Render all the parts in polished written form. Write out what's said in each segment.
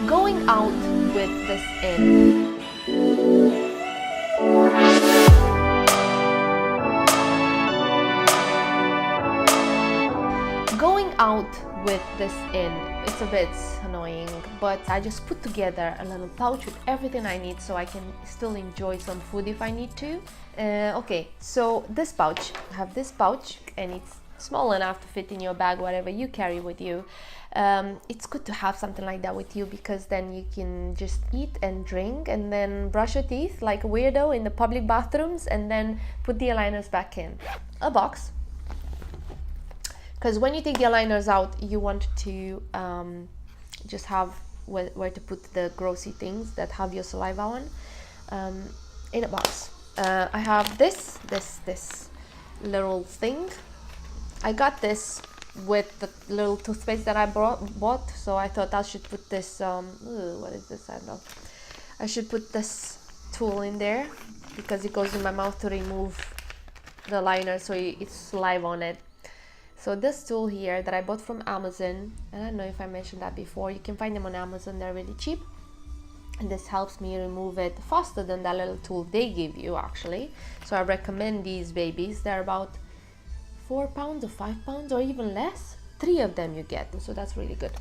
Going out with this in. Going out with this in, it's a bit annoying, but I just put together a little pouch with everything I need so I can still enjoy some food if I need to. Okay, so this pouch, I have this pouch and it's small enough to fit in your bag, whatever you carry with you. It's good to have something like that with you because then you can just eat and drink and then brush your teeth like a weirdo in the public bathrooms and then put the aligners back in. A box. Because when you take the aligners out, you want to just have where to put the grossy things that have your saliva on in a box. I have this little thing. I got this with the little toothpaste that I bought, so I thought I should put this, what is this, I don't know. I should put this tool in there because it goes in my mouth to remove the liner so it's saliva on it. So this tool here that I bought from Amazon, and I don't know if I mentioned that before, you can find them on Amazon, they're really cheap. And this helps me remove it faster than that little tool they give you actually. So I recommend these babies, they're about £4 or £5 or even less. 3 of them you get, so that's really good.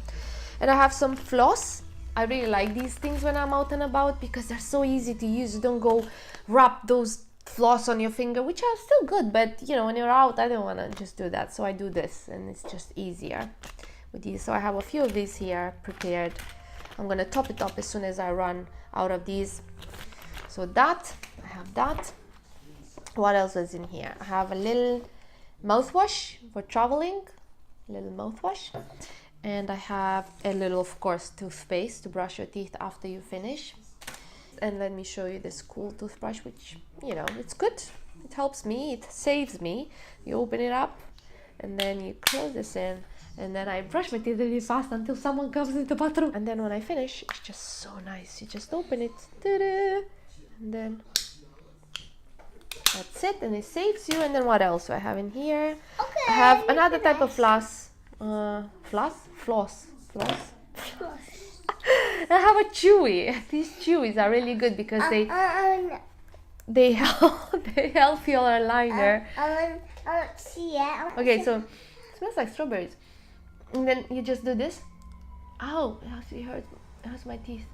And I have some floss. I really like these things when I'm out and about because they're so easy to use. You don't go wrap those floss on your finger, which are still good, but you know, when you're out, I don't want to just do that, so I do this and it's just easier with these. So I have a few of these here prepared. I'm gonna top it up as soon as I run out of these. So that, I have that. What else is in here? I have a little mouthwash for traveling, little mouthwash, and I have a little, of course, toothpaste to brush your teeth after you finish. And let me show you this cool toothbrush, which, you know, it's good, it helps me, it saves me. You open it up and then you close this in, and then I brush my teeth really fast until someone comes in the bathroom, and then when I finish, it's just so nice. You just open it, and then that's it, and it saves you. And then what else do I have in here? Okay, I have another type of floss. Floss. I have a chewy. These chewies are really good because they help your liner. Okay, so it smells like strawberries. And then you just do this. Ow, it hurts my teeth.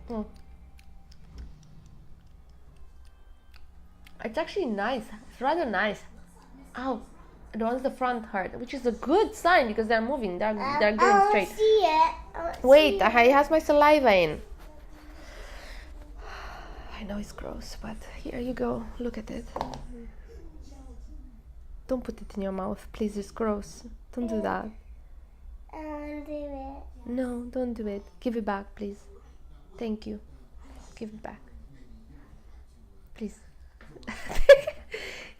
Oh. It's actually nice. It's rather nice. Ow. The ones the front hurt, which is a good sign because they're moving. They're going straight. Wait, it has my saliva in. I know it's gross, but here you go. Look at it. Don't put it in your mouth, please. It's gross. Don't do that. I want to do it. No, don't do it. Give it back, please. Thank you. Give it back. Please.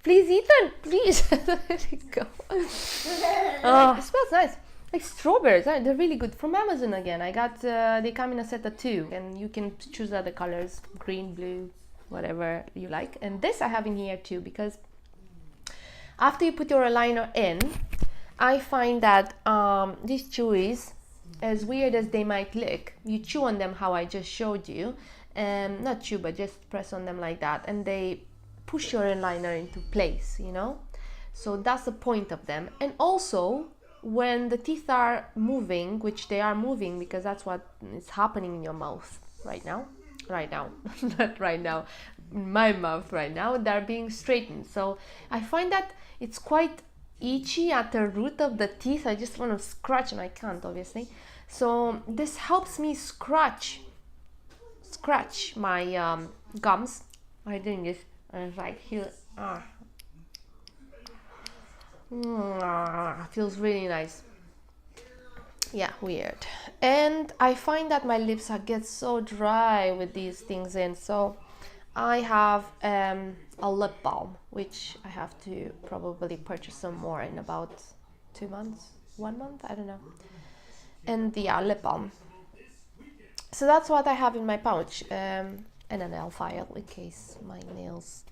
Please, Ethan, please. There you go. Oh, it smells nice. Like strawberries. They're really good. From Amazon again. I got, they come in a set of 2. And you can choose other colors. Green, blue, whatever you like. And this I have in here too. Because after you put your aligner in, I find that these chewies, as weird as they might look, you chew on them how I just showed you. Not chew, but just press on them like that. And they push your aligner into place, you know, so that's the point of them. And also when the teeth are moving, which they are moving because that's what is happening in your mouth right now, not right now, in my mouth right now, they're being straightened. So I find that it's quite itchy at the root of the teeth. I just want to scratch and I can't, obviously. So this helps me scratch my gums by doing this. And it's like here, feels really nice. Yeah, weird. And I find that my lips get so dry with these things in, so I have a lip balm, which I have to probably purchase some more in about 2 months, 1 month, I don't know. And yeah, lip balm. So that's what I have in my pouch. And a nail file in case my nails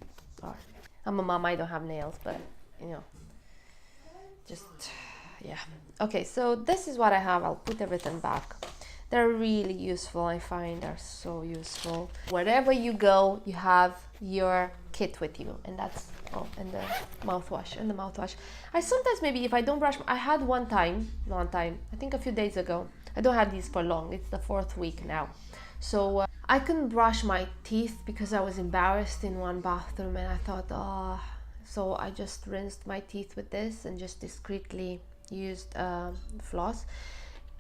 are... I'm a mom, I don't have nails, but you know, just yeah. Okay, so this is what I have. I'll put everything back. They're really useful. I find they're so useful. Wherever you go, you have your kit with you, and that's and the mouthwash. I sometimes, maybe if I don't brush, I had one time, I think a few days ago. I don't have these for long. It's the 4th week now, so I couldn't brush my teeth because I was embarrassed in one bathroom, and I thought, oh, so I just rinsed my teeth with this and just discreetly used floss.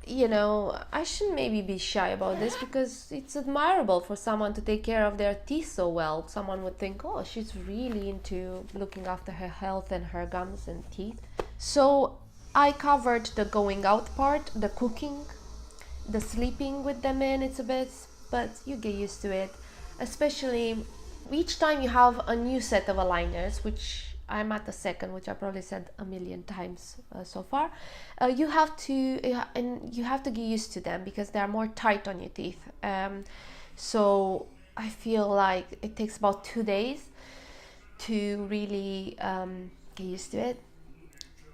You know, I shouldn't maybe be shy about this because it's admirable for someone to take care of their teeth so well. Someone would think, oh, she's really into looking after her health and her gums and teeth. So I covered the going out part, the cooking, the sleeping with them in. It's a bit, but you get used to it. Especially each time you have a new set of aligners, which I'm at the 2nd, which I probably said a million times so far. You have to get used to them because they are more tight on your teeth. So I feel like it takes about 2 days to really get used to it,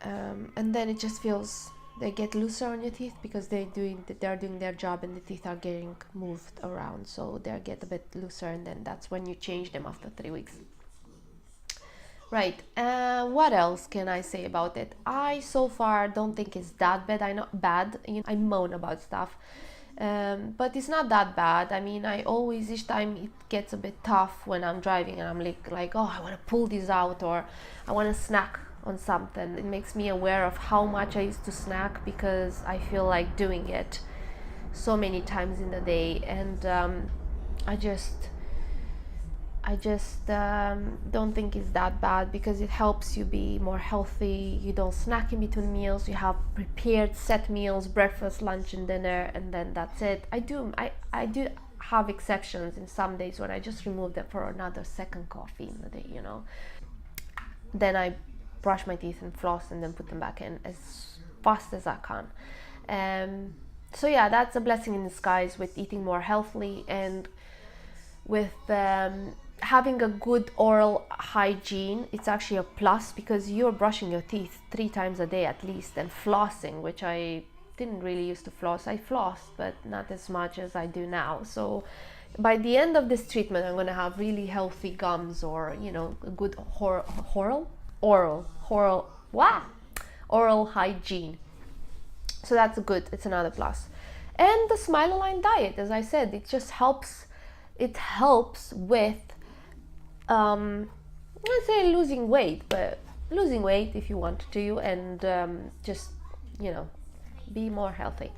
and then it just feels they get looser on your teeth because they're doing their job and the teeth are getting moved around, so they get a bit looser, and then that's when you change them after 3 weeks. Right, what else can I say about it? I so far don't think it's that bad. I know bad, I moan about stuff, but it's not that bad. I mean, I always, each time it gets a bit tough when I'm driving and I'm like, oh, I want to pull this out, or I want to snack on something. It makes me aware of how much I used to snack because I feel like doing it so many times in the day, and I just don't think it's that bad because it helps you be more healthy. You don't snack in between meals. You have prepared set meals, breakfast, lunch, and dinner, and then that's it. I do have exceptions in some days when I just remove them for another 2nd coffee in the day, you know. Then I brush my teeth and floss and then put them back in as fast as I can. So yeah, that's a blessing in disguise with eating more healthily and with having a good oral hygiene. It's actually a plus because you're brushing your teeth 3 times a day at least, and flossing, which I didn't really used to floss. I flossed, but not as much as I do now. So by the end of this treatment, I'm going to have really healthy gums, or, you know, a good oral hygiene. So that's good. It's another plus. And the Smilelign diet, as I said, it just helps. It helps with let's say losing weight if you want to, and just, you know, be more healthy.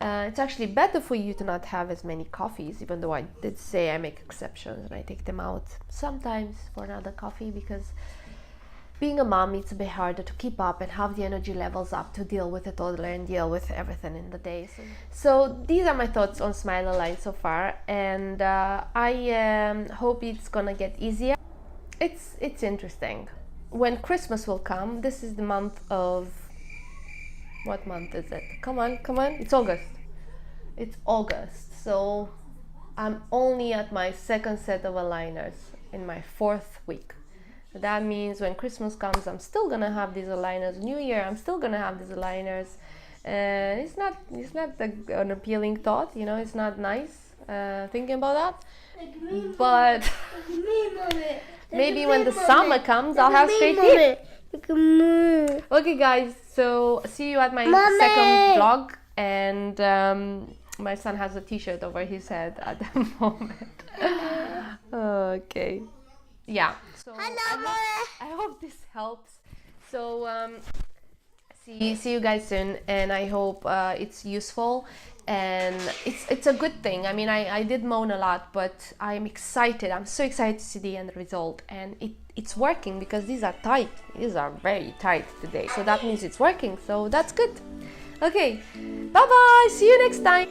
It's actually better for you to not have as many coffees, even though I did say I make exceptions and I take them out sometimes for another coffee, because being a mom, it's a bit harder to keep up and have the energy levels up to deal with a toddler and deal with everything in the day. So these are my thoughts on Smilelign so far, and I hope it's gonna get easier. It's interesting. When Christmas will come, this is the month of, what month is it? Come on, it's August. So I'm only at my 2nd set of aligners in my 4th week. That means when Christmas comes, I'm still gonna have these aligners. New Year, I'm still gonna have these aligners. And it's not an appealing thought, you know. It's not nice thinking about that. But maybe when the summer comes, I'll have straight teeth. Okay, guys. So see you at my 2nd vlog, and my son has a T-shirt over his head at the moment. Okay. Yeah, so I hope this helps. So see you guys soon, and I hope it's useful, and it's a good thing. I mean, I did moan a lot, but I'm excited. I'm so excited to see the end result, and it's working because these are tight. These are very tight today, so that means it's working. So that's good. Okay, bye bye. See you next time.